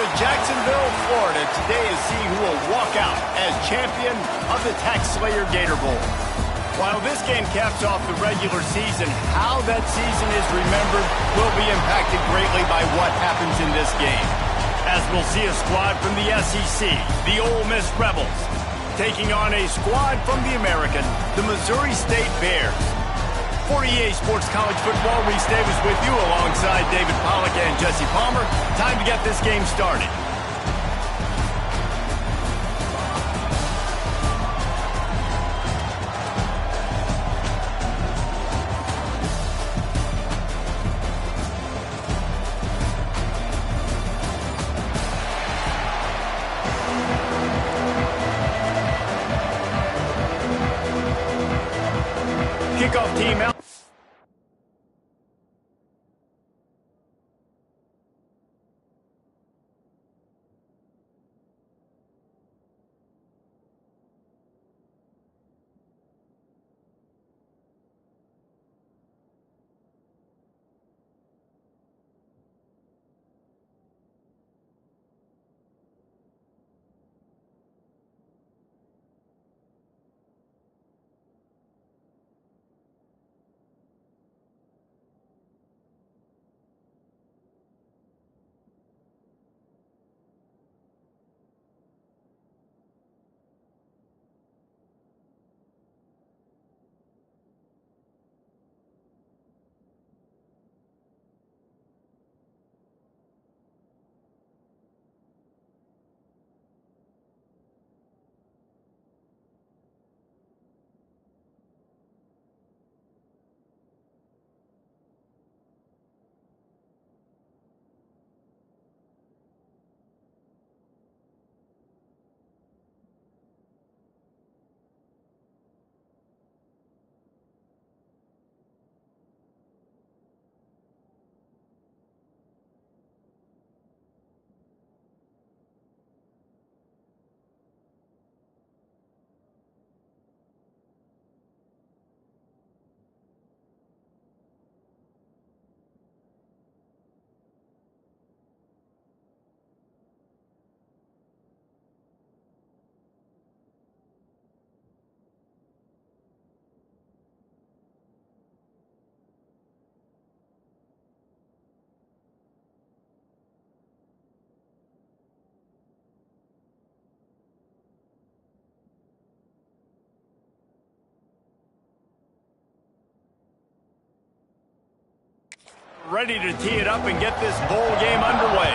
to Jacksonville, Florida today to see who will walk out as champion of the TaxSlayer Gator Bowl. While this game caps off the regular season, how that season is remembered will be impacted greatly by what happens in this game. As we'll see a squad from the SEC, the Ole Miss Rebels, taking on a squad from the American, the Missouri State Bears. For EA Sports College Football, Reese Davis with you alongside David Pollack and Jesse Palmer. Time to get this game started. Kickoff team out. Ready to tee it up and get this bowl game underway.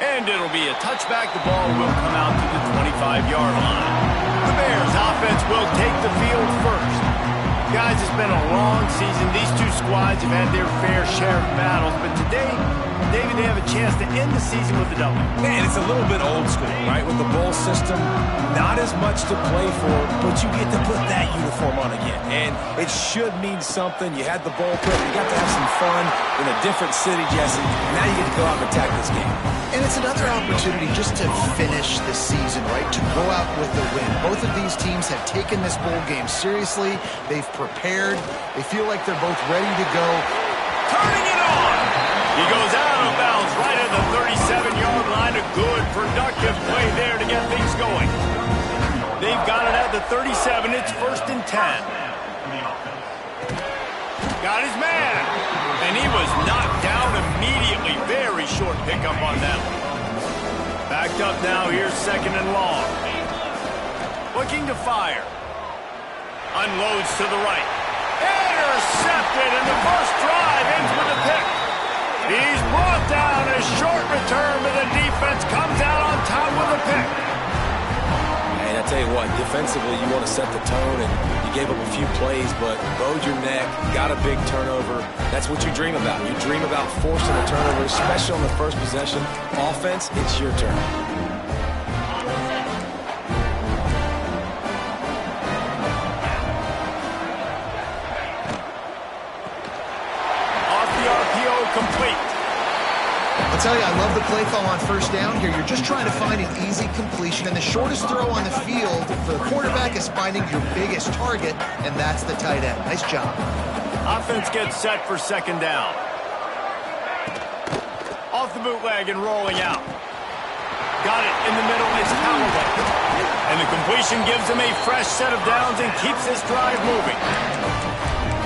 And it'll be a touchback. The ball will come out to the 25-yard line. The Bears offense will take the field first. Guys, it's been a long season. These two squads have had their fair share of battles, but today, David, they have a chance to end the season with a W. Man, it's a little bit old school, right? With the bowl system, not as much to play for, but you get to put that uniform on again. And it should mean something. You had the bowl put, you got to have some fun in a different city, Jesse. Now you get to go out and attack this game. And it's another opportunity just to finish the season, right? To go out with a win. Both of these teams have taken this bowl game seriously. They've prepared. They feel like they're both ready to go. Turning it on! He goes out of bounds right at the 37-yard line. A good, productive play there to get things going. They've got it at the 37. It's 1st and 10. Got his man. And he was knocked down immediately. Very short pickup on that one. Backed up now. Here's 2nd and long. Looking to fire. Unloads to the right. Intercepted, and the first drive ends with a pick. He's brought down. A short return, but the defense comes out on top with a pick. And I tell you what, defensively, you want to set the tone, and you gave up a few plays, but bowed your neck, got a big turnover. That's what you dream about. You dream about forcing a turnover, especially on the first possession. Offense, it's your turn. Complete. I'll tell you, I love the play call on 1st down here. You're just trying to find an easy completion, and the shortest throw on the field for the quarterback is finding your biggest target, and that's the tight end. Nice job. Offense gets set for second down. Off the bootleg and rolling out. Got it in the middle. It's Callaway. And the completion gives him a fresh set of downs and keeps this drive moving.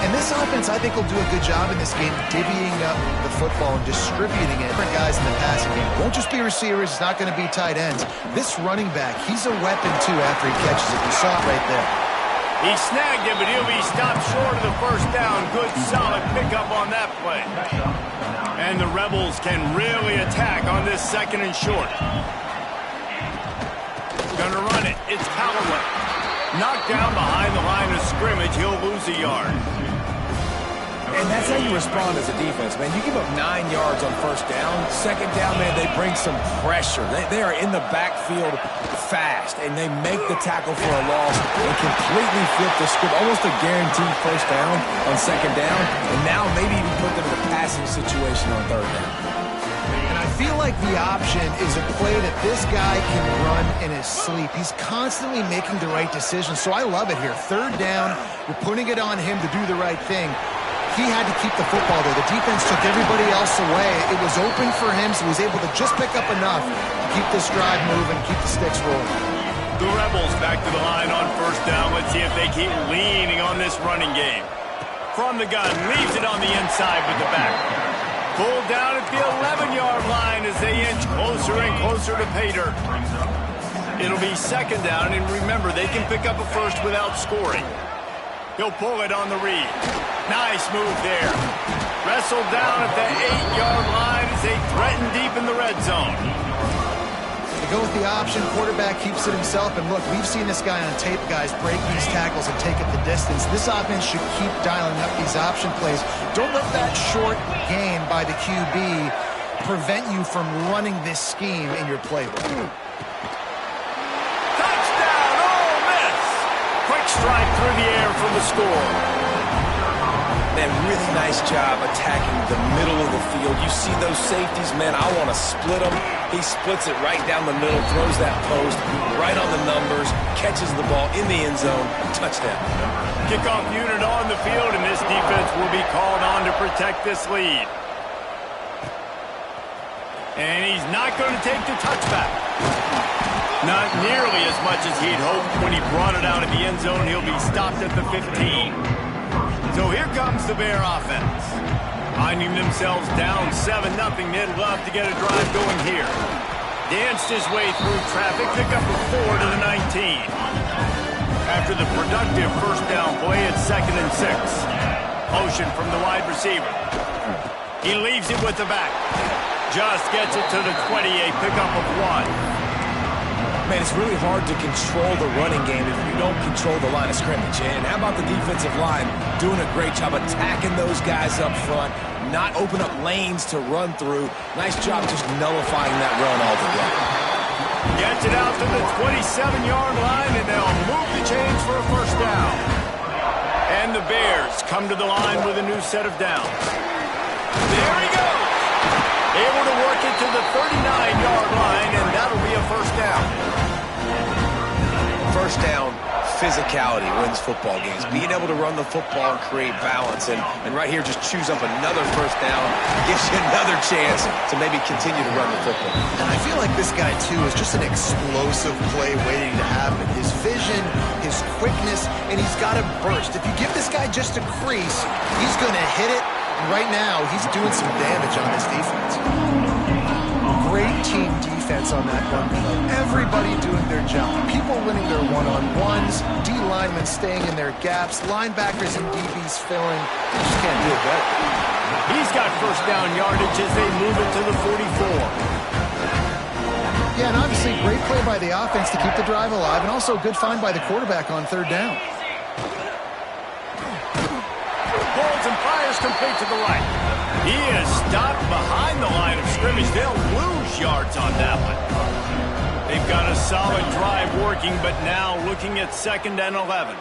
And this offense, I think, will do a good job in this game divvying up the football and distributing it. Different guys in the passing game. It won't just be receivers. It's not going to be tight ends. This running back, he's a weapon, too, after he catches it. You saw it right there. He snagged it, but he'll be stopped short of the first down. Good, solid pickup on that play. And the Rebels can really attack on this second and short. Gonna run it. It's Callaway. Knocked down behind the line of scrimmage. He'll lose a yard. And that's how you respond as a defense, man. You give up 9 yards on first down. Second down, man, they bring some pressure. They are in the backfield fast, and they make the tackle for a loss and completely flip the script. Almost a guaranteed first down on second down, and now maybe even put them in a passing situation on third down. And I feel like the option is a play that this guy can run in his sleep. He's constantly making the right decision, so I love it here. Third down, we're putting it on him to do the right thing. He had to keep the football there. The defense took everybody else away. It was open for him, so he was able to just pick up enough to keep this drive moving, keep the sticks rolling. The Rebels back to the line on first down. Let's see if they keep leaning on this running game. From the gun, leaves it on the inside with the back. Pulled down at the 11-yard line as they inch closer and closer to pay dirt. It'll be second down, and remember, they can pick up a first without scoring. He'll pull it on the read. Nice move there. Wrestled down at the 8-yard line as they threaten deep in the red zone. They go with the option. Quarterback keeps it himself. And look, we've seen this guy on tape, guys, break these tackles and take it the distance. This offense should keep dialing up these option plays. Don't let that short gain by the QB prevent you from running this scheme in your playbook. Touchdown, Ole Miss! Quick strike through the air for the score. Man, really nice job attacking the middle of the field. You see those safeties, man, I want to split them. He splits it right down the middle, throws that post, right on the numbers, catches the ball in the end zone, touchdown. Kickoff unit on the field, and this defense will be called on to protect this lead. And he's not going to take the touchback. Not nearly as much as he'd hoped when he brought it out of the end zone. He'll be stopped at the 15. So here comes the Bear offense. Finding themselves down 7-0, they'd love to get a drive going here. Danced his way through traffic, pick up a 4 to the 19. After the productive first down play, it's 2nd and 6. Motion from the wide receiver. He leaves it with the back. Just gets it to the 28, pickup of 1. Man, it's really hard to control the running game if you don't control the line of scrimmage. And how about the defensive line doing a great job attacking those guys up front, not open up lanes to run through. Nice job just nullifying that run altogether. Gets it out to the 27-yard line, and they'll move the chains for a first down. And the Bears come to the line with a new set of downs. There he goes! Able to work it to the 39-yard line, and that'll be a first down. First down, physicality wins football games. Being able to run the football and create balance. And right here, just choose up another first down. Gives you another chance to maybe continue to run the football. And I feel like this guy, too, is just an explosive play waiting to happen. His vision, his quickness, and he's got a burst. If you give this guy just a crease, he's going to hit it. And right now, he's doing some damage on this defense. Great team defense on that run play. Everybody doing their job. People winning their one-on-ones, D-linemen staying in their gaps, linebackers and DBs filling. You just can't do it better. He's got first down yardage as they move it to the 44. Yeah, and obviously great play by the offense to keep the drive alive, and also a good find by the quarterback on third down. Holds and fires complete to the right. He is stopped behind the line of scrimmage. They'll lose yards on that one. They've got a solid drive working, but now looking at 2nd and 11.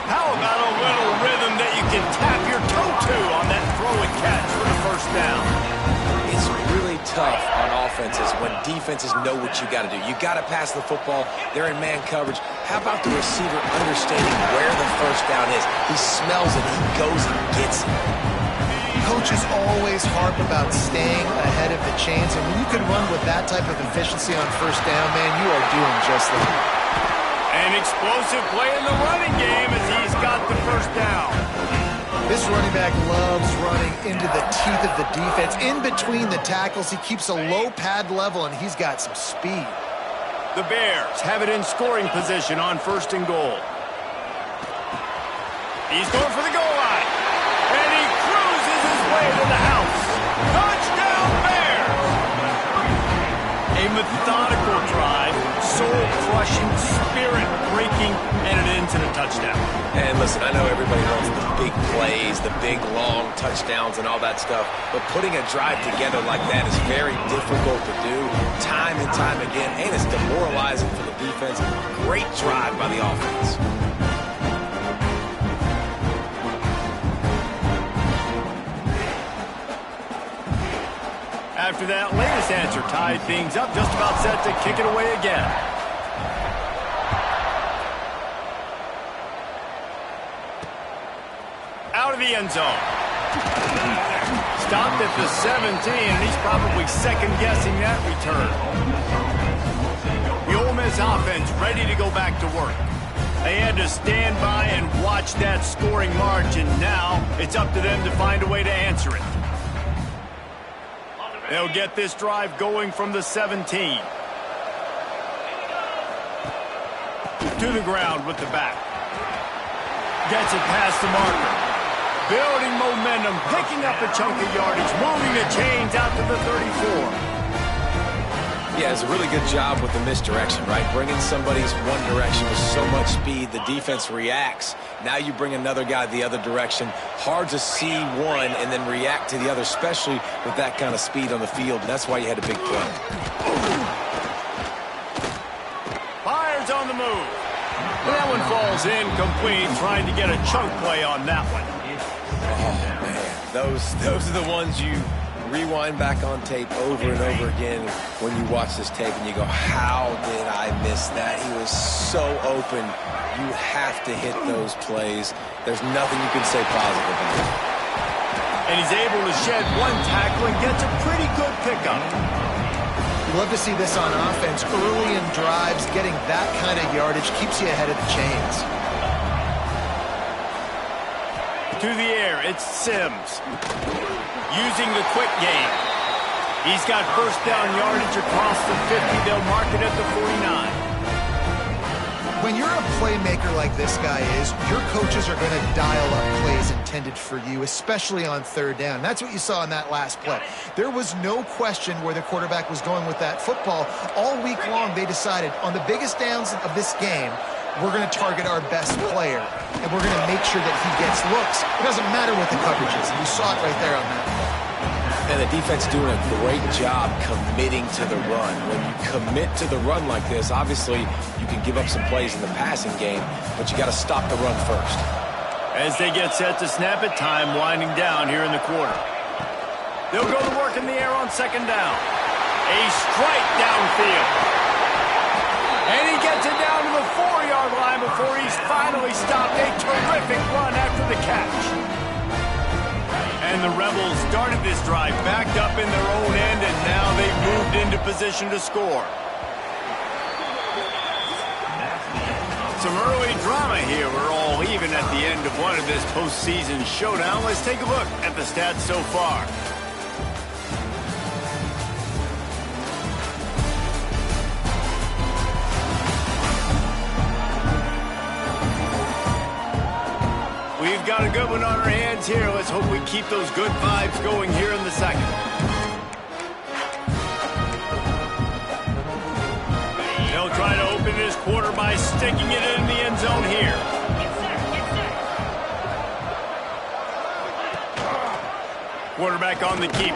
How about a little rhythm that you can tap your toe to on that throw and catch for the first down? It's really tough on offenses when defenses know what you got to do. You got to pass the football. They're in man coverage. How about the receiver understanding where the first down is? He smells it. He goes and gets it. Coaches always harp about staying ahead of the chains, and when you can run with that type of efficiency on first down, man, you are doing just that. An explosive play in the running game as he's got the first down. This running back loves running into the teeth of the defense. In between the tackles, he keeps a low pad level, and he's got some speed. The Bears have it in scoring position on 1st and goal. He's going for the goal line. And he cruises his way to the house. Touchdown, Bears! A methodical drive, soul-crushing, spirit-breaking, and it ends in a touchdown. And listen, I know everybody wants the big plays, the big, long touchdowns and all that stuff, but putting a drive together like that is very difficult to do time and time again, and it's demoralizing for the defense. Great drive by the offense. After that latest answer tied things up, just about set to kick it away again. Out of the end zone. Stopped at the 17, and he's probably second-guessing that return. The Ole Miss offense ready to go back to work. They had to stand by and watch that scoring march, and now it's up to them to find a way to answer it. They'll get this drive going from the 17. To the ground with the back. Gets it past the marker. Building momentum, picking up a chunk of yardage, moving the chains out to the 34. Yeah, it's a really good job with the misdirection, right? Bringing somebody's one direction with so much speed, the defense reacts. Now you bring another guy the other direction. Hard to see one and then react to the other, especially with that kind of speed on the field. And that's why you had a big play. Fires on the move. That one falls incomplete, trying to get a chunk play on that one. Oh, man. Those are the ones you rewind back on tape over and over again when you watch this tape and you go, how did I miss that? He was so open. You have to hit those plays. There's nothing you can say positive about it. And he's able to shed one tackle and gets a pretty good pickup. You love to see this on offense. Early in drives, getting that kind of yardage keeps you ahead of the chains. To the air, it's Sims. Using the quick game. He's got first down yardage across the 50. They'll mark it at the 49. When you're a playmaker like this guy is, your coaches are going to dial up plays intended for you, especially on 3rd down. That's what you saw in that last play. There was no question where the quarterback was going with that football. All week long, they decided on the biggest downs of this game, we're going to target our best player, and we're going to make sure that he gets looks. It doesn't matter what the coverage is. You saw it right there on that play. And the defense doing a great job committing to the run. When you commit to the run like this, obviously you can give up some plays in the passing game, but you got to stop the run first. As they get set to snap it, time winding down here in the quarter. They'll go to work in the air on 2nd down. A strike downfield. And he gets it down to the 4-yard line before he's finally stopped. A terrific run after the catch. And the Rebels started this drive backed up in their own end, and now they've moved into position to score. Some early drama here. We're all even at the end of one of this postseason showdown. Let's take a look at the stats so far. We've got a good one on our hands here. Let's hope we keep those good vibes going here in the second. They'll try to open this quarter by sticking it in the end zone here. Quarterback on the keeper.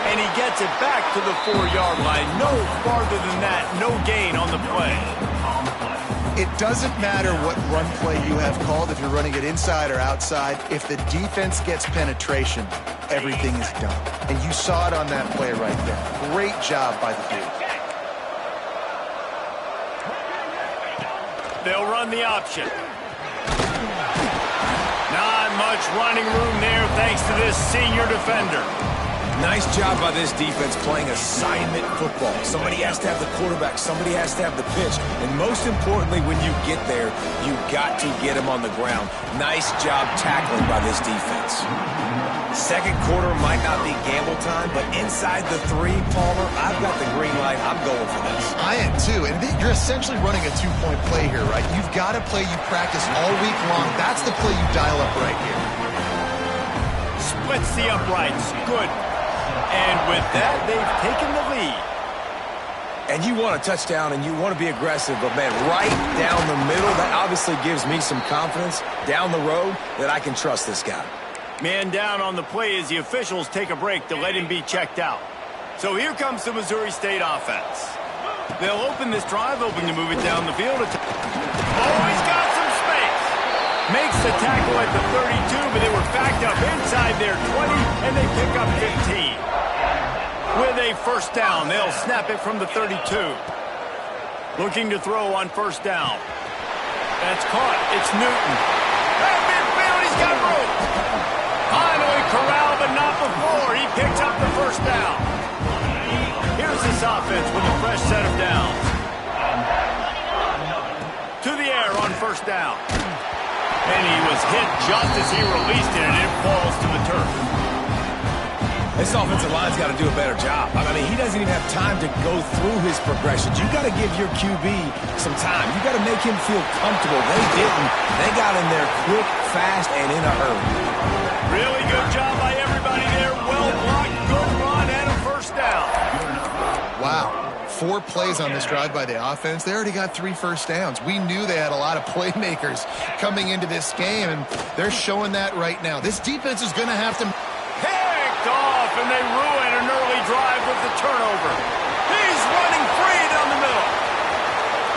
And he gets it back to the 4-yard line. No farther than that. No gain on the play. It doesn't matter what run play you have called, if you're running it inside or outside. If the defense gets penetration, everything is done. And you saw it on that play right there. Great job by the dude. They'll run the option. Not much running room there thanks to this senior defender. Nice job by this defense playing assignment football. Somebody has to have the quarterback. Somebody has to have the pitch. And most importantly, when you get there, you got to get him on the ground. Nice job tackling by this defense. Second quarter might not be gamble time, but inside the 3, Palmer, I've got the green light. I'm going for this. I am too. And you're essentially running a 2-point play here, right? You've got a play you practice all week long. That's the play you dial up right here. Splits the uprights. Good. And with that, they've taken the lead. And you want a touchdown and you want to be aggressive, but man, right down the middle, that obviously gives me some confidence down the road that I can trust this guy. Man down on the play as the officials take a break to let him be checked out. So here comes the Missouri State offense. They'll open this drive, hoping to move it down the field. Oh, he's got some space. Makes the tackle at the 32, but they were backed up inside their 20, and they pick up 15. With a first down, they'll snap it from the 32. Looking to throw on first down. That's caught. It's Newton. At midfield, he's got room. Finally corralled, but not before. He picks up the first down. Here's this offense with a fresh set of downs. To the air on first down. And he was hit just as he released it, and it falls to the turf. This offensive line's got to do a better job. I mean, he doesn't even have time to go through his progressions. You got to give your QB some time. You got to make him feel comfortable. They didn't. They got in there quick, fast, and in a hurry. Really good job by everybody there. Well blocked, good run, and a first down. Wow. 4 plays on this drive by the offense. They already got 3 first downs. We knew they had a lot of playmakers coming into this game, and they're showing that right now. This defense is going to have to... Picked off, and they ruin an early drive with the turnover. He's running free down the middle.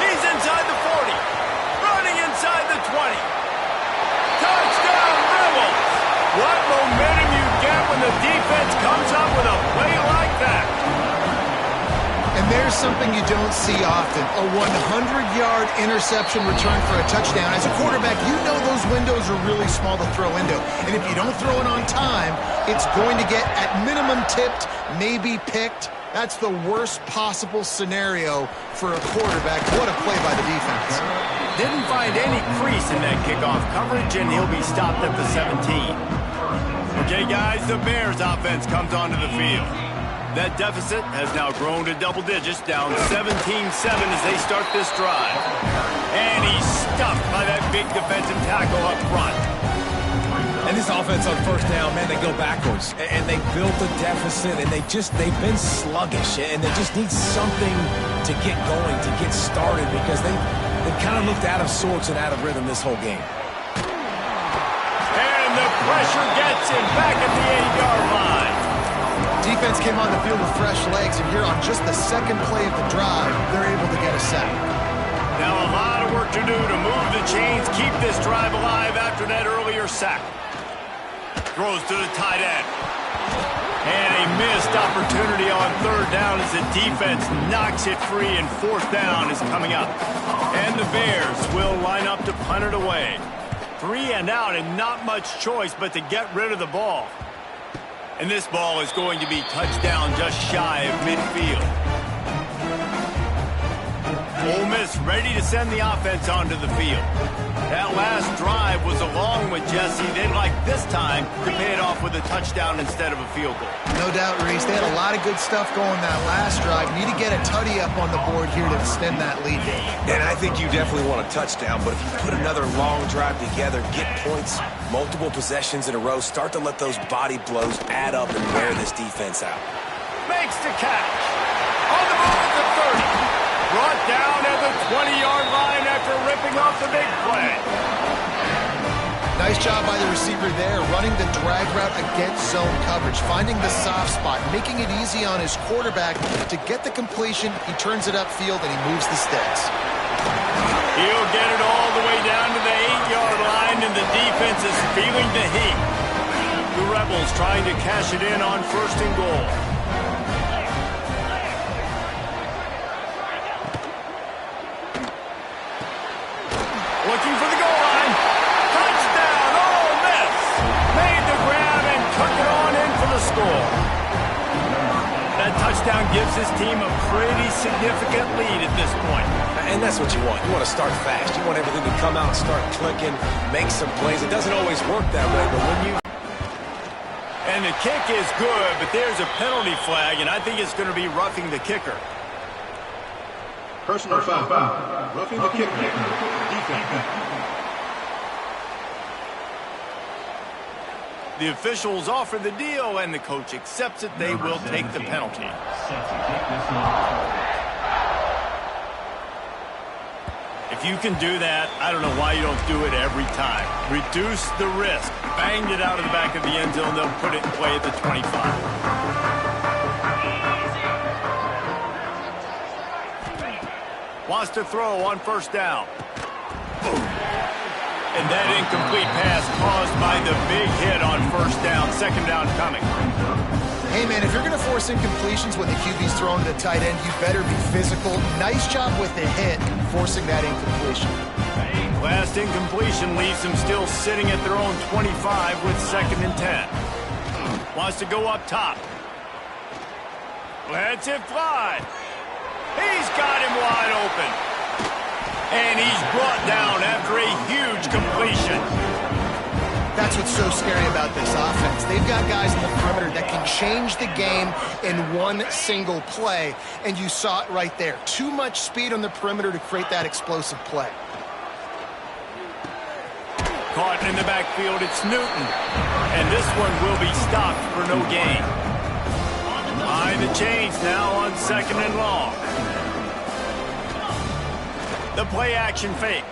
He's inside the 40. Running inside the 20. Touchdown, Rebels. What momentum you get when the defense comes up with a play like that. And there's something you don't see often, a 100-yard interception return for a touchdown. As a quarterback, you know those windows are really small to throw into. And if you don't throw it on time, it's going to get, at minimum, tipped, maybe picked. That's the worst possible scenario for a quarterback. What a play by the defense. Didn't find any crease in that kickoff coverage, and he'll be stopped at the 17. Okay, guys, the Bears offense comes onto the field. That deficit has now grown to double digits, down 17-7 as they start this drive. And he's stuffed by that big defensive tackle up front. And this offense on first down, man, they go backwards. And they built a deficit, and they've been sluggish. And they just need something to get going, to get started, because they kind of looked out of sorts and out of rhythm this whole game. And the pressure gets him back at the 8-yard line. Defense came on the field with fresh legs, and here on just the second play of the drive, they're able to get a sack. Now a lot of work to do to move the chains, keep this drive alive after that earlier sack. Throws to the tight end. And a missed opportunity on third down as the defense knocks it free, and fourth down is coming up. And the Bears will line up to punt it away. 3 and out, and not much choice but to get rid of the ball. And this ball is going to be touchdown just shy of midfield. Ole Miss ready to send the offense onto the field. That last drive was a long one, Jesse. They'd like this time to pay it off with a touchdown instead of a field goal. No doubt, Reese. They had a lot of good stuff going that last drive. Need to get a tutty up on the board here to extend that lead. And I think you definitely want a touchdown, but if you put another long drive together, get points, multiple possessions in a row, start to let those body blows add up and wear this defense out. Makes the catch. On the move at the 30. Brought down at the 20-yard line after ripping off the big play. Nice job by the receiver there, running the drag route against zone coverage, finding the soft spot, making it easy on his quarterback to get the completion. He turns it upfield, and he moves the sticks. He'll get it all the way down to the 8-yard line, and the defense is feeling the heat. The Rebels trying to cash it in on 1st and goal. Looking for the goal line. Touchdown! Oh, miss! Made the grab and took it on in for the score. That touchdown gives his team a pretty significant lead at this point. And that's what you want. You want to start fast. You want everything to come out, start clicking, make some plays. It doesn't always work that way, but when you... And the kick is good, but there's a penalty flag, and I think it's going to be roughing the kicker. Personal foul. Roughing the kicker. Defense. The officials offer the deal, and the coach accepts it. They will take the penalty. If you can do that, I don't know why you don't do it every time. Reduce the risk. Banged it out of the back of the end zone. They'll put it in play at the 25. Wants to throw on 1st down. And that incomplete pass caused by the big hit on 1st down. 2nd down coming. Hey, man, if you're going to force incompletions when the QB's throwing to the tight end, you better be physical. Nice job with the hit, forcing that incompletion. Last incompletion leaves them still sitting at their own 25 with 2nd and 10. Wants to go up top. Lets it fly. He's got him wide open. And he's brought down after a huge completion. That's what's so scary about this offense. They've got guys in the perimeter that can change the game in one single play, and you saw it right there. Too much speed on the perimeter to create that explosive play. Caught in the backfield, it's Newton. And this one will be stopped for no gain. Behind the chains now on 2nd and long. The play action fake.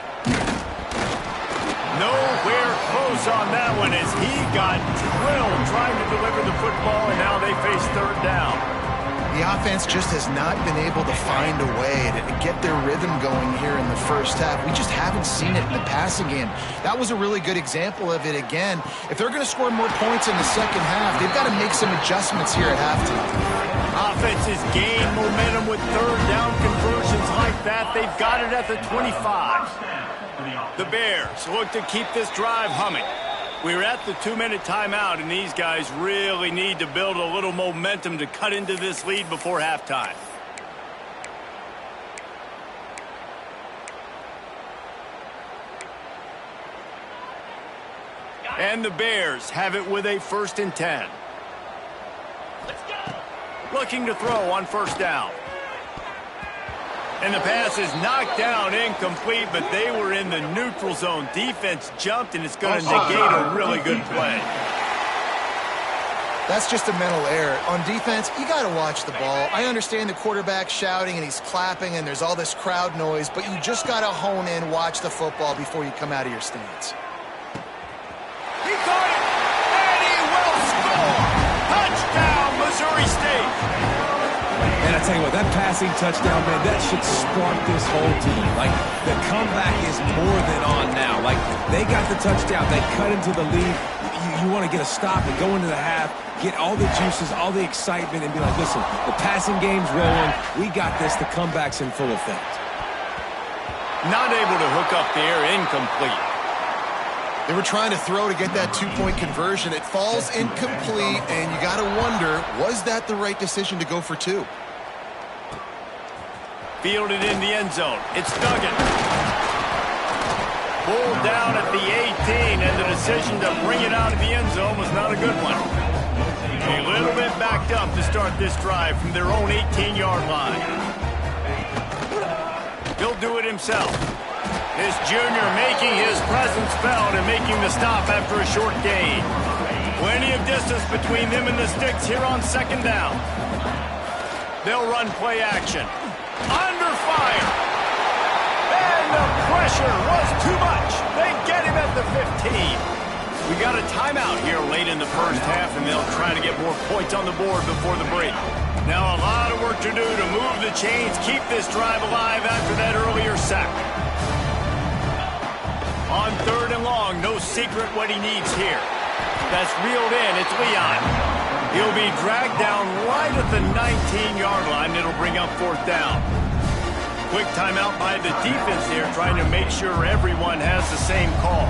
Nowhere close on that one as he got drilled trying to deliver the football, and now they face 3rd down. The offense just has not been able to find a way to get their rhythm going here in the 1st half. We just haven't seen it in the passing game. That was a really good example of it again. If they're going to score more points in the 2nd half, they've got to make some adjustments here at halftime. Offenses gain momentum with 3rd down conversions like that. They've got it at the 25. The Bears look to keep this drive humming. We're at the 2-minute timeout, and these guys really need to build a little momentum to cut into this lead before halftime. And the Bears have it with a 1st and 10. Let's go. Looking to throw on 1st down. And the pass is knocked down, incomplete, but they were in the neutral zone. Defense jumped, and it's going to negate a really good play. That's just a mental error. On defense, you got to watch the ball. I understand the quarterback shouting, and he's clapping, and there's all this crowd noise, but you just got to hone in, watch the football before you come out of your stance. He caught it, and he will score. Touchdown, Missouri State. And I tell you what, that passing touchdown, man, that should spark this whole team. Like, the comeback is more than on now. Like, they got the touchdown. They cut into the lead. You want to get a stop and go into the half, get all the juices, all the excitement, and be like, listen, the passing game's rolling. We got this. The comeback's in full effect. Not able to hook up there, incomplete. They were trying to throw to get that 2-point conversion. It falls incomplete, and you got to wonder, was that the right decision to go for 2? Fielded in the end zone. It's Duggan. Pulled down at the 18, and the decision to bring it out of the end zone was not a good one. A little bit backed up to start this drive from their own 18-yard line. He'll do it himself. This junior making his presence felt and making the stop after a short gain. Plenty of distance between them and the sticks here on 2nd down. They'll run play action. Under fire. And the pressure was too much. They get him at the 15. We got a timeout here late in the 1st half, and they'll try to get more points on the board before the break. Now a lot of work to do to move the chains, keep this drive alive after that earlier sack. On 3rd and long, no secret what he needs here. That's reeled in. It's Leon. He'll be dragged down right at the 19-yard line. It'll bring up 4th down. Quick timeout by the defense here, trying to make sure everyone has the same call.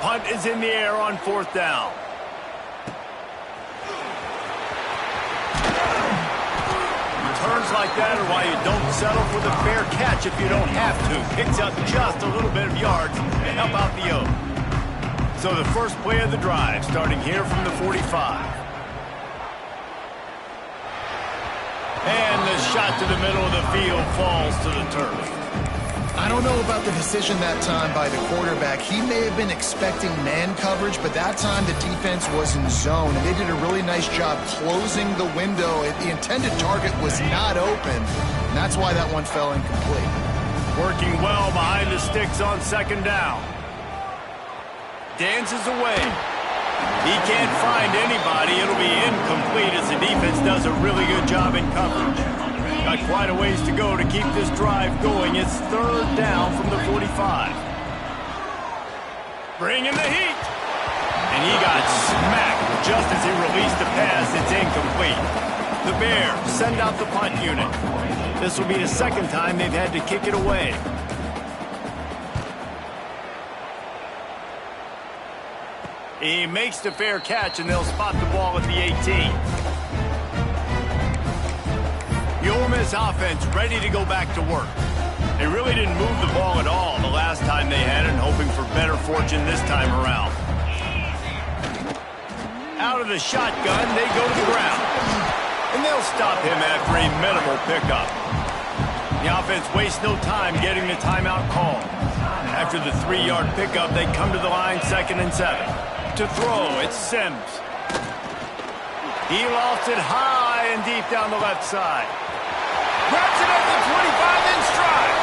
Punt is in the air on 4th down. Returns like that are why you don't settle for the fair catch if you don't have to. Picks up just a little bit of yards to help out the O. So the first play of the drive, starting here from the 45. And the shot to the middle of the field falls to the turf. I don't know about the decision that time by the quarterback. He may have been expecting man coverage, but that time the defense was in zone, and they did a really nice job closing the window. The intended target was not open, and that's why that one fell incomplete. Working well behind the sticks on 2nd down. Dances away. He can't find anybody. It'll be incomplete as the defense does a really good job in coverage. Got quite a ways to go to keep this drive going. It's 3rd down from the 45. Bringing the heat. And he got smacked just as he released the pass. It's incomplete. The Bears send out the punt unit. This will be the 2nd time they've had to kick it away. He makes the fair catch, and they'll spot the ball at the 18. The Ole Miss offense ready to go back to work. They really didn't move the ball at all the last time they had it, hoping for better fortune this time around. Out of the shotgun, they go to the ground. And they'll stop him after a minimal pickup. The offense wastes no time getting the timeout call. After the 3-yard pickup, they come to the line 2nd and 7. To throw, it's Sims. He lofts it high and deep down the left side. Grabs it at the 25 in stride.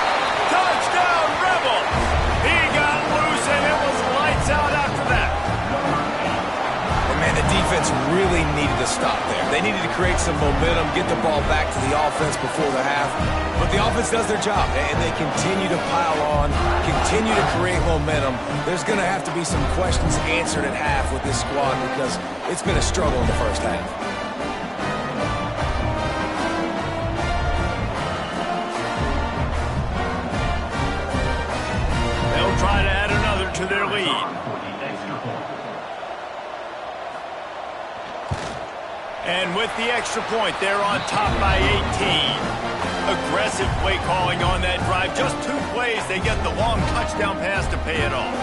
Touchdown, Rebel. He got loose, and it was lights out after that. And man, the defense really needed to stop there. They needed to create some momentum, get the ball back to the offense before the half. But the offense does their job, and they continue to pile on, continue to create momentum. There's going to have to be some questions answered at half with this squad because it's been a struggle in the first half. They'll try to add another to their lead. And with the extra point, they're on top by 18. Aggressive play calling on that drive. Just 2 plays, they get the long touchdown pass to pay it off.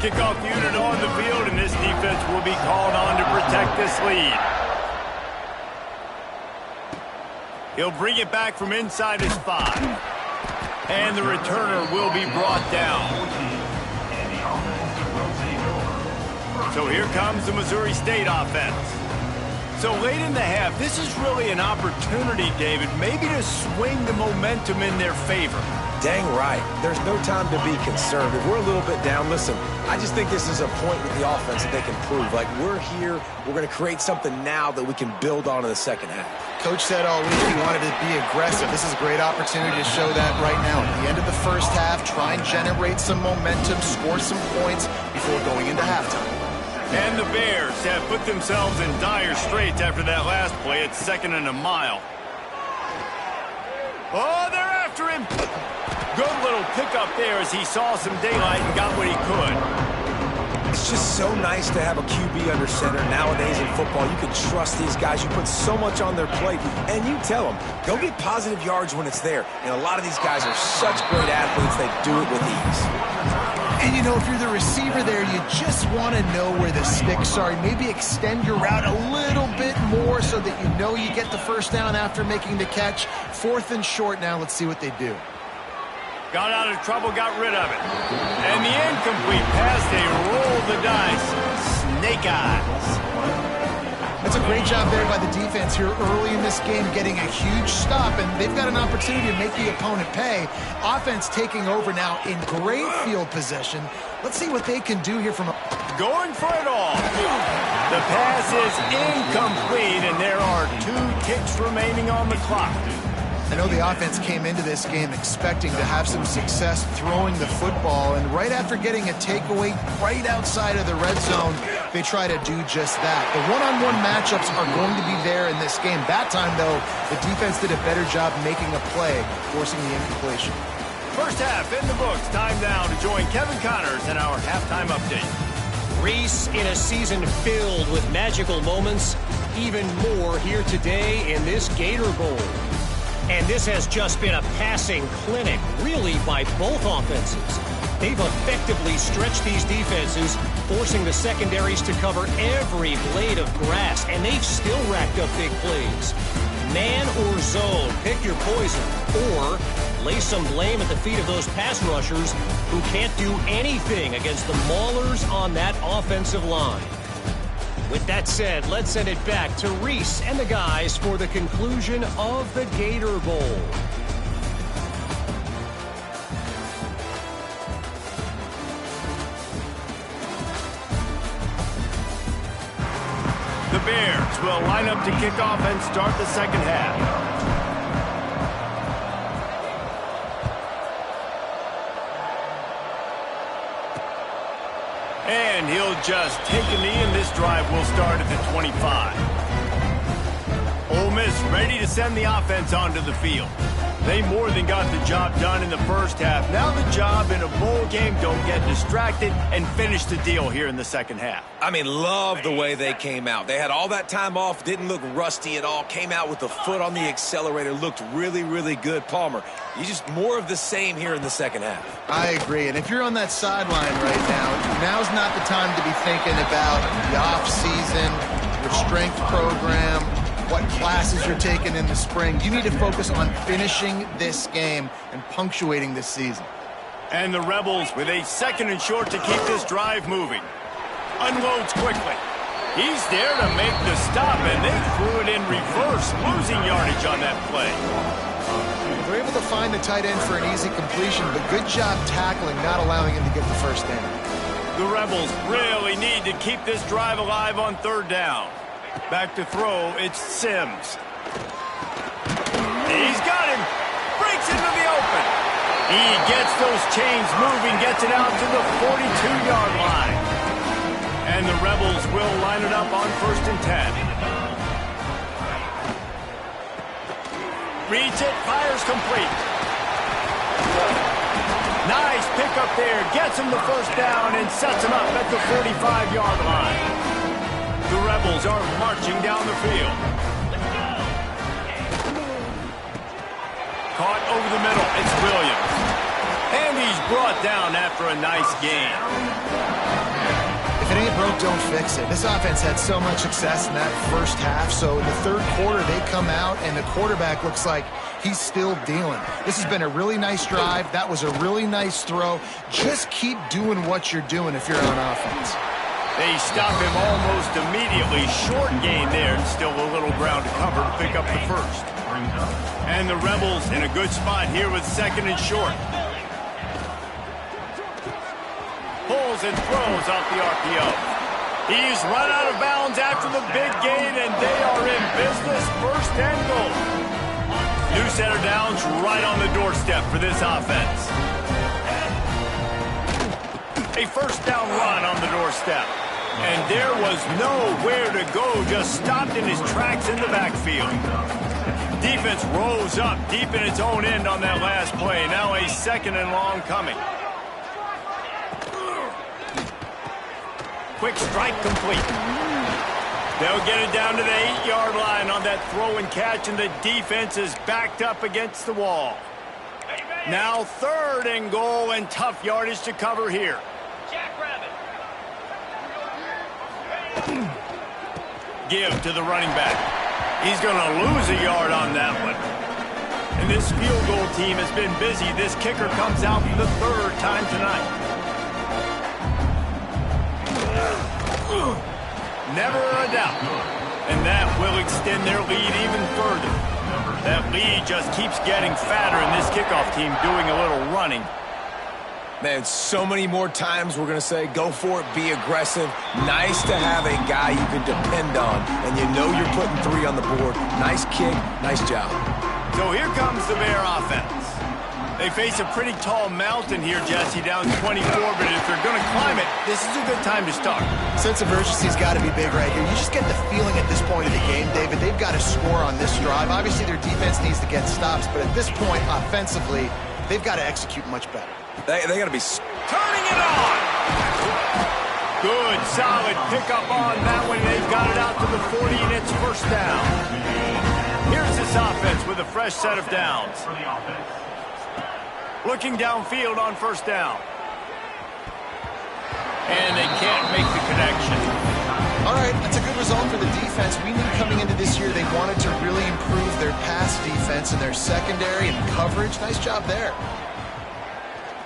Kickoff unit on the field, and this defense will be called on to protect this lead. He'll bring it back from inside his 5. And the returner will be brought down. So here comes the Missouri State offense. So late in the half, this is really an opportunity, David, maybe to swing the momentum in their favor. Dang right. There's no time to be concerned. If we're a little bit down, listen, I just think this is a point with the offense that they can prove. Like, we're here, we're going to create something now that we can build on in the second half. Coach said all week he wanted to be aggressive. This is a great opportunity to show that right now. At the end of the first half, try and generate some momentum, score some points before going into halftime. And the Bears have put themselves in dire straits after that last play. It's 2nd and a mile. Oh, they're after him. Good little pickup there as he saw some daylight and got what he could. It's just so nice to have a QB under center. Nowadays in football, you can trust these guys. You put so much on their plate, and you tell them, go get positive yards when it's there. And a lot of these guys are such great athletes, they do it with ease. And, you know, if you're the receiver there, you just want to know where the sticks are. Maybe extend your route a little bit more so that you know you get the first down after making the catch. 4th and short now. Let's see what they do. Got out of trouble, got rid of it. And the incomplete pass, they roll the dice. Snake eyes. That's a great job there by the defense here early in this game, getting a huge stop, and they've got an opportunity to make the opponent pay. Offense taking over now in great field position. Let's see what they can do here from going for it all. The pass is incomplete, and there are 2 kicks remaining on the clock. I know the offense came into this game expecting to have some success throwing the football, and right after getting a takeaway right outside of the red zone, they try to do just that. The one-on-one matchups are going to be there in this game. That time, though, the defense did a better job making a play, forcing the incompletion. First half in the books. Time now to join Kevin Connors in our halftime update. Reese, in a season filled with magical moments, even more here today in this Gator Bowl. And this has just been a passing clinic, really, by both offenses. They've effectively stretched these defenses, forcing the secondaries to cover every blade of grass, and they've still racked up big plays. Man or zone, pick your poison, or lay some blame at the feet of those pass rushers who can't do anything against the maulers on that offensive line. With that said, let's send it back to Reese and the guys for the conclusion of the Gator Bowl. The Bears will line up to kick off and start the second half. And he'll just take a knee, and this drive will start at the 25. Ole Miss ready to send the offense onto the field. They more than got the job done in the first half. Now the job in a bowl game, don't get distracted and finish the deal here in the second half. I mean, love the way they came out. They had all that time off, didn't look rusty at all, came out with the foot on the accelerator, looked really, really good. Palmer, you just more of the same here in the second half. I agree, and if you're on that sideline right now, now's not the time to be thinking about the off-season, your strength program, what classes you're taking in the spring. You need to focus on finishing this game and punctuating this season. And the Rebels with a second and short to keep this drive moving. Unloads quickly. He's there to make the stop, and they threw it in reverse, losing yardage on that play. They're able to find the tight end for an easy completion, but good job tackling, not allowing him to get the first down. The Rebels really need to keep this drive alive on third down. Back to throw, it's Sims. He's got him. Breaks into the open. He gets those chains moving, gets it out to the 42-yard line. And the Rebels will line it up on 1st and 10. Reads it, fires complete. Nice pickup there, gets him the first down and sets him up at the 45-yard line. The Rebels are marching down the field. Caught over the middle, it's Williams. And he's brought down after a nice gain. If it ain't broke, don't fix it. This offense had so much success in that first half, so in the third quarter they come out and the quarterback looks like he's still dealing. This has been a really nice drive. That was a really nice throw. Just keep doing what you're doing if you're on offense. They stop him almost immediately. Short gain there, and still a little ground to cover to pick up the first. And the Rebels in a good spot here with second and short. Pulls and throws off the RPO. He's run out of bounds after the big gain, and they are in business. First and goal. New set of downs right on the doorstep for this offense. A first down run on the doorstep. And there was nowhere to go, just stopped in his tracks in the backfield. Defense rose up deep in its own end on that last play. Now a second and long coming. Quick strike complete. They'll get it down to the 8-yard line on that throw and catch, and the defense is backed up against the wall. Now 3rd and goal, and tough yardage to cover here. Give to the running back. He's going to lose a yard on that one. And this field goal team has been busy. This kicker comes out for the 3rd time tonight. Never a doubt. And that will extend their lead even further. That lead just keeps getting fatter, and this kickoff team doing a little running. Man, so many more times we're going to say, go for it, be aggressive. Nice to have a guy you can depend on, and you know you're putting 3 on the board. Nice kick, nice job. So here comes the Bear offense. They face a pretty tall mountain here, Jesse, down 24, but if they're going to climb it, this is a good time to start. Sense of urgency's got to be big right here. You just get the feeling at this point of the game, David, they've got to score on this drive. Obviously, their defense needs to get stops, but at this point, offensively, they've got to execute much better. They got to be turning it on. Good, solid pickup on that one. They've got it out to the 40, and it's first down. Here's this offense with a fresh set of downs. Looking downfield on first down. And they can't make the connection. All right, that's a good result for the defense. We knew coming into this year they wanted to really improve their pass defense and their secondary and coverage. Nice job there.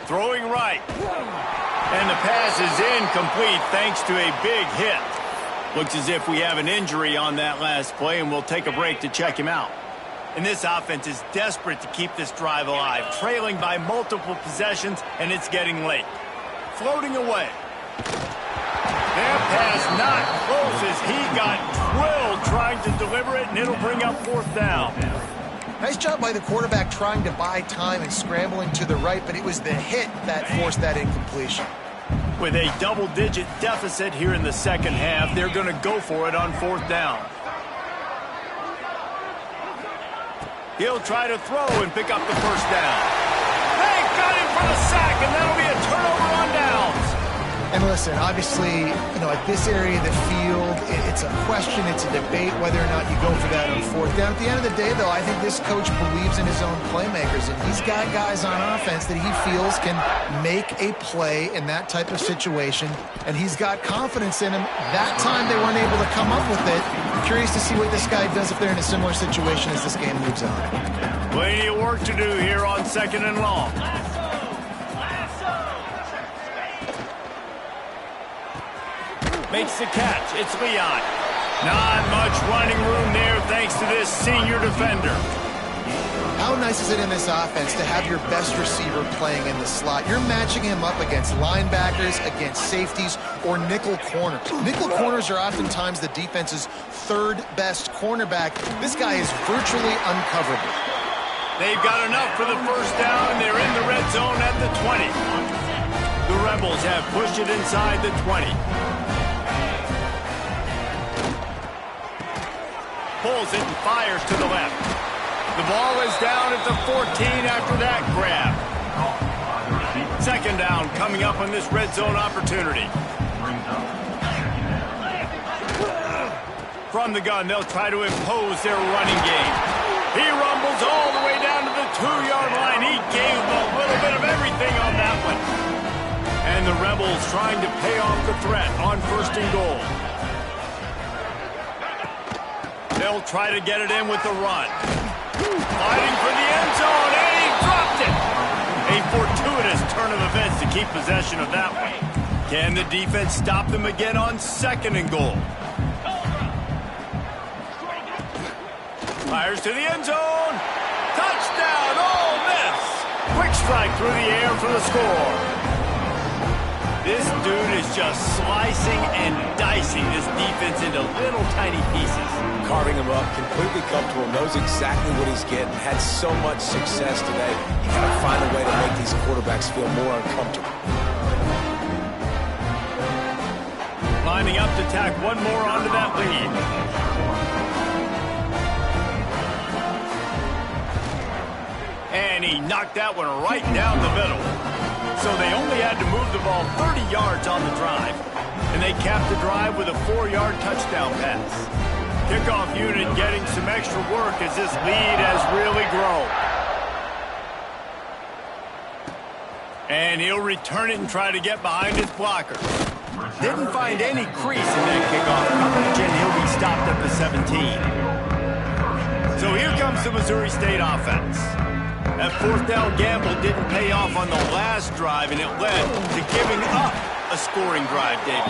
Throwing right. And the pass is incomplete thanks to a big hit. Looks as if we have an injury on that last play, and we'll take a break to check him out. And this offense is desperate to keep this drive alive, trailing by multiple possessions, and it's getting late. Floating away. That pass not close as he got drilled trying to deliver it, and it'll bring up fourth down. Nice job by the quarterback trying to buy time and scrambling to the right, but it was the hit that forced that incompletion. With a double-digit deficit here in the second half, they're going to go for it on fourth down. He'll try to throw and pick up the first down. They got him for the sack, and that'll be a turnover on downs. And listen, obviously, at this area of the field, it's a question, it's a debate whether or not you go for that on fourth down. At the end of the day, though, I think this coach believes in his own playmakers, and he's got guys on offense that he feels can make a play in that type of situation, and he's got confidence in him. That time they weren't able to come up with it. I'm curious to see what this guy does if they're in a similar situation as this game moves on. Plenty of work to do here on second and long. Makes the catch. It's Leon. Not much running room there thanks to this senior defender. How nice is it in this offense to have your best receiver playing in the slot? You're matching him up against linebackers, against safeties, or nickel corners. Nickel corners are oftentimes the defense's third best cornerback. This guy is virtually uncoverable. They've got enough for the first down, and they're in the red zone at the 20. The Rebels have pushed it inside the 20. Pulls it and fires to the left. The ball is down at the 14 after that grab. Second down coming up on this red zone opportunity. From the gun, they'll try to impose their running game. He rumbles all the way down to the 2-yard line. He gave a little bit of everything on that one. And the Rebels trying to pay off the threat on first and goal. They'll try to get it in with the run. Fighting for the end zone, and he dropped it. A fortuitous turn of events to keep possession of that one. Can the defense stop them again on second and goal? Fires to the end zone. Touchdown, Ole Miss. Quick strike through the air for the score. This dude is just slicing and dicing this defense into little tiny pieces. Carving him up, completely comfortable, knows exactly what he's getting, had so much success today. You got to find a way to make these quarterbacks feel more uncomfortable. Lining up to tack one more onto that lead. And he knocked that one right down the middle. So they only had to move the ball 30 yards on the drive. And they capped the drive with a 4-yard touchdown pass. Kickoff unit getting some extra work as this lead has really grown. And he'll return it and try to get behind his blocker. Didn't find any crease in that kickoff coverage, and he'll be stopped at the 17. So here comes the Missouri State offense. That fourth down gamble didn't pay off on the last drive, and it led to giving up a scoring drive, David.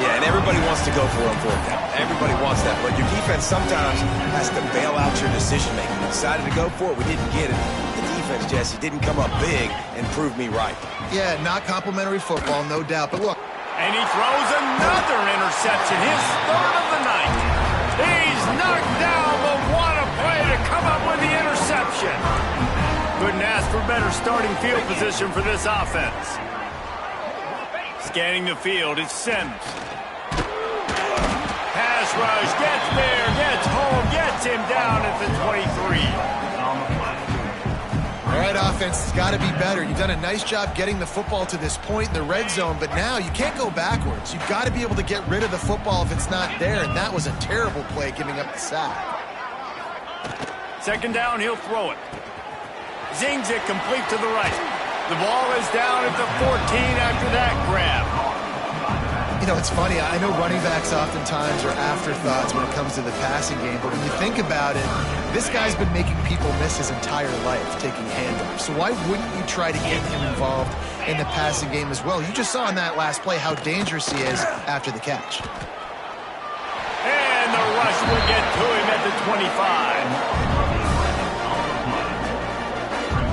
Yeah, and everybody wants to go for it on fourth down. Everybody wants that, but your defense sometimes has to bail out your decision-making. We decided to go for it. We didn't get it. The defense, Jesse, didn't come up big and prove me right. Yeah, not complimentary football, no doubt. But look. And he throws another interception, his third of the night. He's knocked down, but what a play to come up with the interception. Couldn't ask for better starting field position for this offense. Scanning the field, it's Sims. Pass rush, gets there, gets home, gets him down at the 23. All right, offense has got to be better. You've done a nice job getting the football to this point in the red zone, but now you can't go backwards. You've got to be able to get rid of the football if it's not there, and that was a terrible play giving up the sack. Second down, he'll throw it. Zings it complete to the right. The ball is down at the 14 after that grab. You know, it's funny. I know running backs oftentimes are afterthoughts when it comes to the passing game, but when you think about it, this guy's been making people miss his entire life taking handoffs. So why wouldn't you try to get him involved in the passing game as well? You just saw in that last play how dangerous he is after the catch. And the rush will get to him at the 25.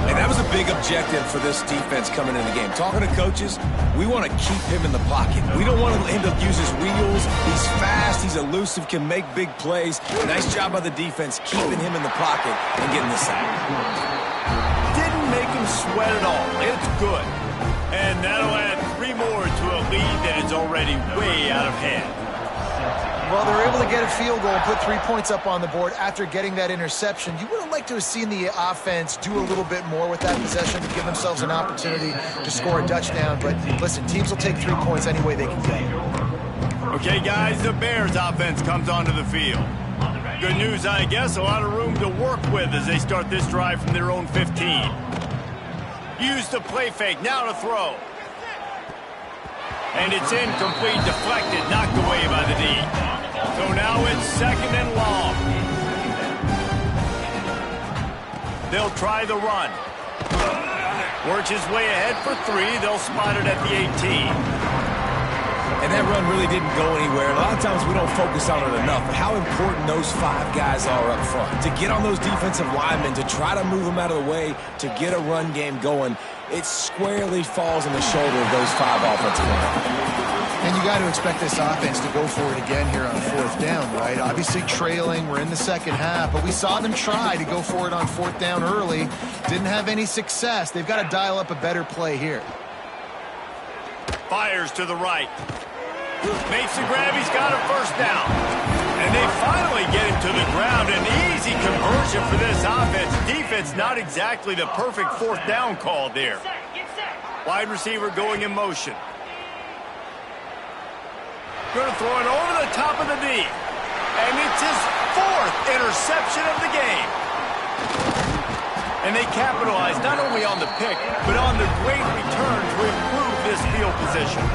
And that was a big objective for this defense coming in the game. Talking to coaches, we want to keep him in the pocket. We don't want him to use his wheels. He's fast, he's elusive, can make big plays. Nice job by the defense keeping him in the pocket and getting the sack. Didn't make him sweat at all. It's good. And that'll add 3 more to a lead that is already way out of hand. Well, they were able to get a field goal and put 3 points up on the board after getting that interception. You would have liked to have seen the offense do a little bit more with that possession to give themselves an opportunity to score a touchdown. But listen, teams will take 3 points any way they can get it. Okay, guys, the Bears offense comes onto the field. Good news, I guess, a lot of room to work with as they start this drive from their own 15. Use the play fake, now to throw. And it's incomplete, deflected, knocked away by the D. So now it's second and long. They'll try the run. Works his way ahead for 3. They'll spot it at the 18. And that run really didn't go anywhere. A lot of times we don't focus on it enough, but how important those 5 guys are up front. To get on those defensive linemen, to try to move them out of the way, to get a run game going, it squarely falls on the shoulder of those 5 offensive linemen. And you got to expect this offense to go for it again here on fourth down, right? Obviously trailing, we're in the second half, but we saw them try to go for it on fourth down early. Didn't have any success. They've got to dial up a better play here. Fires to the right. Makes the grab, he's got a first down. And they finally get him to the ground. An easy conversion for this offense. Defense not exactly the perfect fourth down call there. Wide receiver going in motion. Going to throw it over the top of the D. And it's his 4th interception of the game. And they capitalize not only on the pick, but on the great return to improve this field position.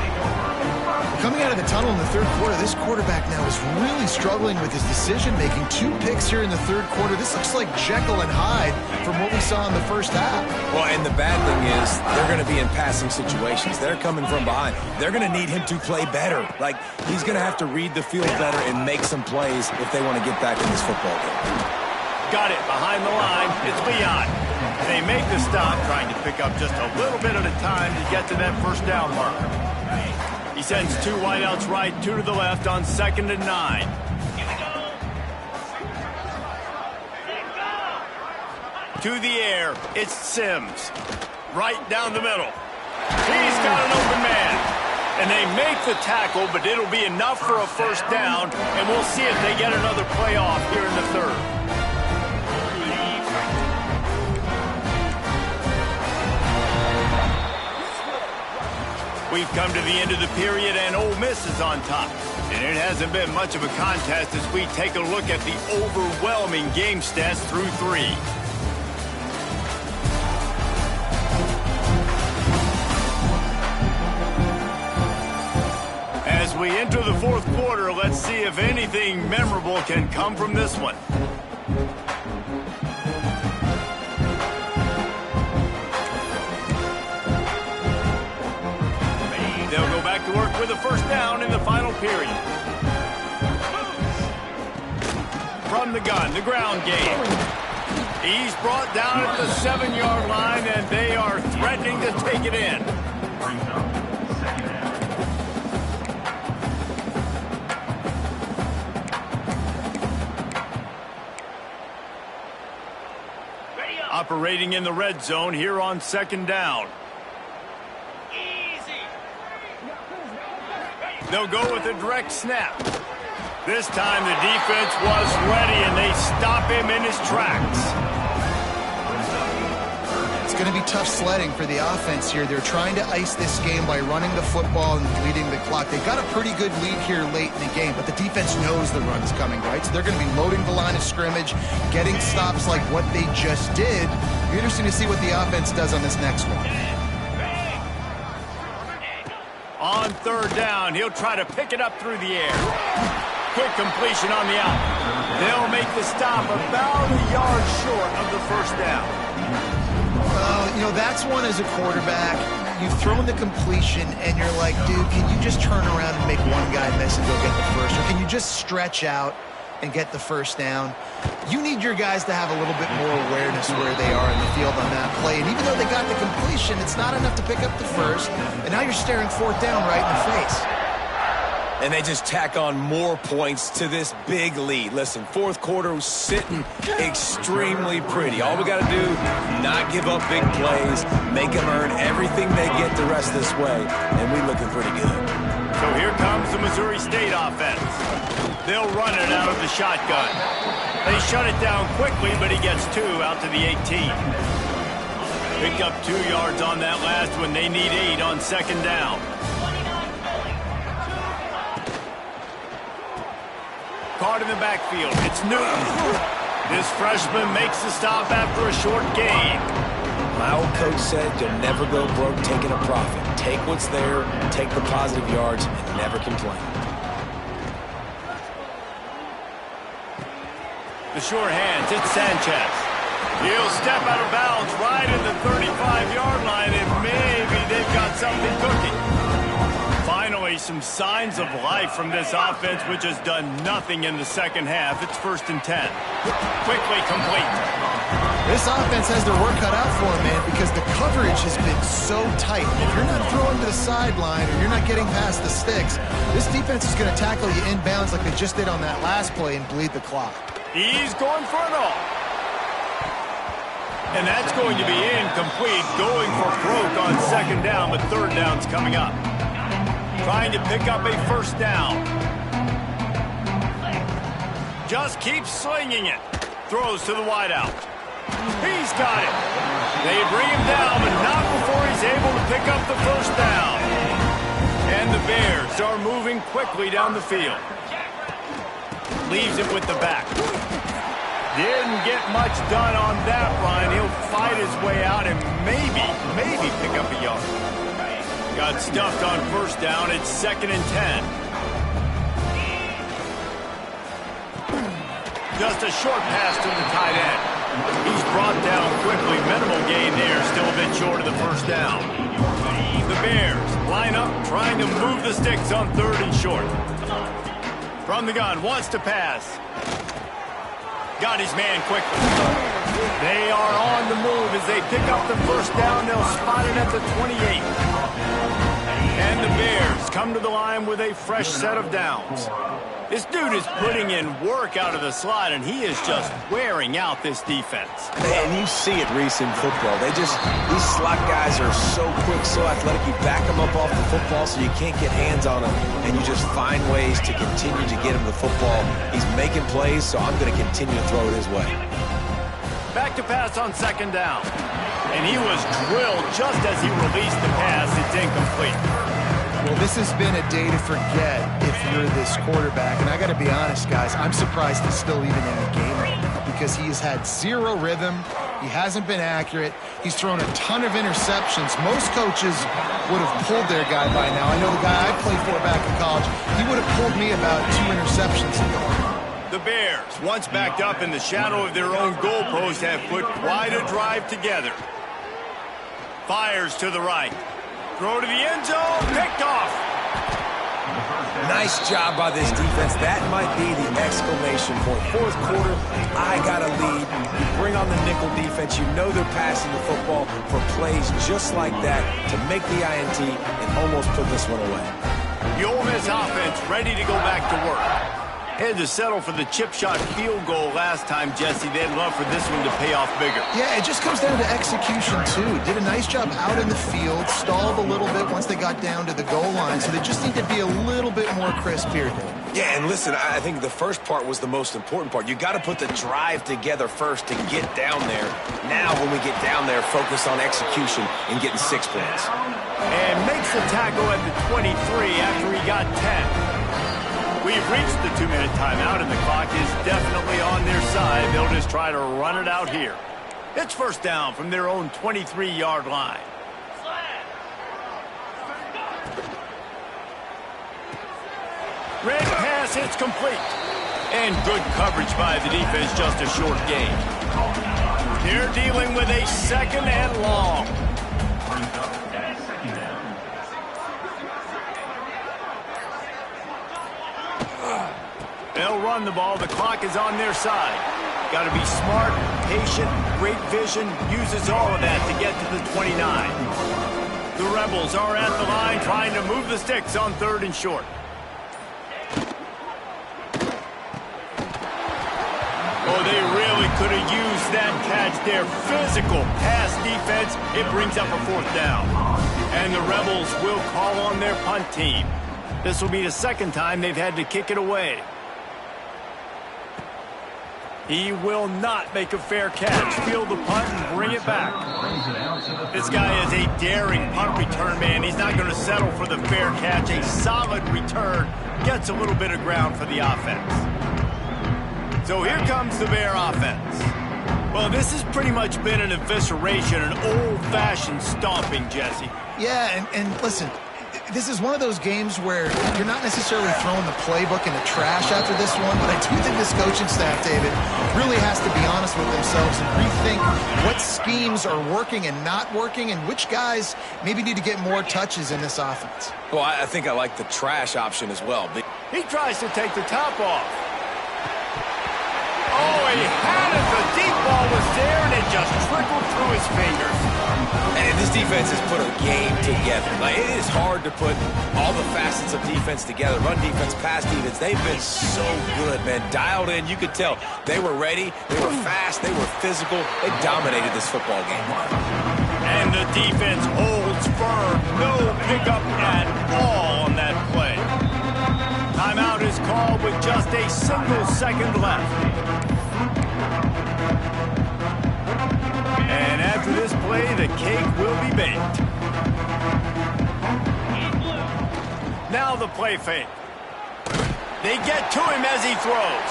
Coming out of the tunnel in the third quarter, this quarterback now is really struggling with his decision-making. 2 picks here in the third quarter. This looks like Jekyll and Hyde from what we saw in the first half. Well, and the bad thing is they're going to be in passing situations. They're coming from behind. They're going to need him to play better. Like, he's going to have to read the field better and make some plays if they want to get back in this football game. Got it behind the line. It's Leon. They make the stop, trying to pick up just a little bit at a time to get to that first down marker. He sends 2 wideouts right, 2 to the left on 2nd and 9. To the air, it's Sims. Right down the middle. He's got an open man. And they make the tackle, but it'll be enough for a first down, and we'll see if they get another play off here in the third. We've come to the end of the period, and Ole Miss is on top. And it hasn't been much of a contest as we take a look at the overwhelming game stats through 3. As we enter the fourth quarter, let's see if anything memorable can come from this one. They'll go back to work with a first down in the final period. From the gun, the ground game. He's brought down at the 7-yard line, and they are threatening to take it in. Operating in the red zone here on second down. They'll go with a direct snap. This time the defense was ready, and they stop him in his tracks. It's going to be tough sledding for the offense here. They're trying to ice this game by running the football and bleeding the clock. They've got a pretty good lead here late in the game, but the defense knows the run's coming, right? So they're going to be loading the line of scrimmage, getting stops like what they just did. It'll be interesting to see what the offense does on this next one. On third down, he'll try to pick it up through the air. Quick completion on the out. They'll make the stop about a yard short of the first down. You know, that's one as a quarterback. You've thrown the completion, and you're like, dude, can you just turn around and make one guy miss and go get the first? Or can you just stretch out and get the first down? You need your guys to have a little bit more awareness where they are in the field on that play. And even though they got the completion, it's not enough to pick up the first. And now you're staring fourth down right in the face. And they just tack on more points to this big lead. Listen, fourth quarter was sitting extremely pretty. All we got to do, not give up big plays, make them earn everything they get the rest this way, and we're looking pretty good. So here comes the Missouri State offense. They'll run it out of the shotgun. They shut it down quickly, but he gets 2 out to the 18. Picked up 2 yards on that last one. They need 8 on second down. Caught in the backfield. It's Newton. This freshman makes the stop after a short gain. My old coach said you'll never go broke taking a profit. Take what's there, take the positive yards, and never complain. The sure hands, it's Sanchez. He'll step out of bounds right at the 35-yard line, and maybe they've got something cooking. Finally, some signs of life from this offense, which has done nothing in the second half. It's 1st and 10. Quickly complete. This offense has their work cut out for them, man, because the coverage has been so tight. If you're not throwing to the sideline or you're not getting past the sticks, this defense is going to tackle you inbounds like they just did on that last play and bleed the clock. He's going for it all. And that's going to be incomplete, going for broke on second down, but third down's coming up. Trying to pick up a first down. Just keeps slinging it. Throws to the wideout. He's got it. They bring him down, but not before he's able to pick up the first down. And the Bears are moving quickly down the field. Leaves it with the back. Didn't get much done on that run. He'll fight his way out and maybe pick up a yard. Got stuffed on first down. It's 2nd and 10. Just a short pass to the tight end. He's brought down quickly. Minimal gain there. Still a bit short of the first down. The Bears line up trying to move the sticks on 3rd and short. From the gun, wants to pass. Got his man quickly. They are on the move as they pick up the first down. They'll spot it at the 28. And the Bears come to the line with a fresh set of downs. This dude is putting in work out of the slot, and he is just wearing out this defense. Man, you see it, Reese, in football. These slot guys are so quick, so athletic. You back them up off the football so you can't get hands on them, and you just find ways to continue to get him the football. He's making plays, so I'm going to continue to throw it his way. Back to pass on second down. And he was drilled just as he released the pass. It's incomplete. Well, this has been a day to forget if you're this quarterback. And I got to be honest, guys, I'm surprised he's still even in the game right now because he has had zero rhythm. He hasn't been accurate. He's thrown a ton of interceptions. Most coaches would have pulled their guy by now. I know the guy I played for back in college, he would have pulled me about 2 interceptions ago. The Bears, once backed up in the shadow of their own goalpost, have put quite a drive together. Fires to the right. Throw to the end zone, picked off. Nice job by this defense. That might be the exclamation point. Fourth quarter, I got a lead. You bring on the nickel defense. You know they're passing the football for plays just like that to make the INT and almost put this one away. The Ole Miss offense ready to go back to work. Had to settle for the chip shot field goal last time, Jesse. They'd love for this one to pay off bigger. Yeah, it just comes down to execution, too. Did a nice job out in the field, stalled a little bit once they got down to the goal line, so they just need to be a little bit more crisp here, Dave. Yeah, and listen, I think the first part was the most important part. You got to put the drive together first to get down there. Now, when we get down there, focus on execution and getting 6 points. And makes the tackle at the 23 after he got 10. We've reached the 2-minute timeout, and the clock is definitely on their side. They'll just try to run it out here. It's first down from their own 23-yard line. Red pass hits complete. And good coverage by the defense, just a short gain. They're dealing with a second and long. They'll run the ball. The clock is on their side. Got to be smart, patient, great vision. Uses all of that to get to the 29. The Rebels are at the line trying to move the sticks on 3rd and short. Oh, they really could have used that catch there. Physical pass defense. It brings up a 4th down. And the Rebels will call on their punt team. This will be the second time they've had to kick it away. He will not make a fair catch. Field the punt and bring it back. This guy is a daring punt return man. He's not going to settle for the fair catch. A solid return. Gets a little bit of ground for the offense. So here comes the Bear offense. Well, this has pretty much been an evisceration, an old-fashioned stomping, Jesse. Yeah, and listen, this is one of those games where you're not necessarily throwing the playbook in the trash after this one, but I do think this coaching staff, David, really has to be honest with themselves and rethink what schemes are working and not working and which guys maybe need to get more touches in this offense. Well, I think I like the trash option as well. He tries to take the top off. Oh, he had it. The deep ball was there, and it just trickled through his fingers. And this defense has put a game together. Like, it is hard to put all the facets of defense together. Run defense, pass defense. They've been so good, man. Dialed in. You could tell they were ready. They were fast. They were physical. They dominated this football game. And the defense holds firm. No pickup at all on that play. Timeout is called with just a single second left. And after this play, the cake will be baked. Now the play fake. They get to him as he throws.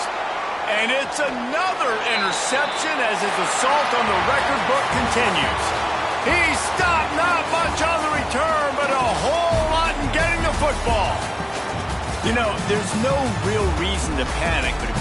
And it's another interception as his assault on the record book continues. He stopped, not much on the return, but a whole lot in getting the football. You know, there's no real reason to panic, but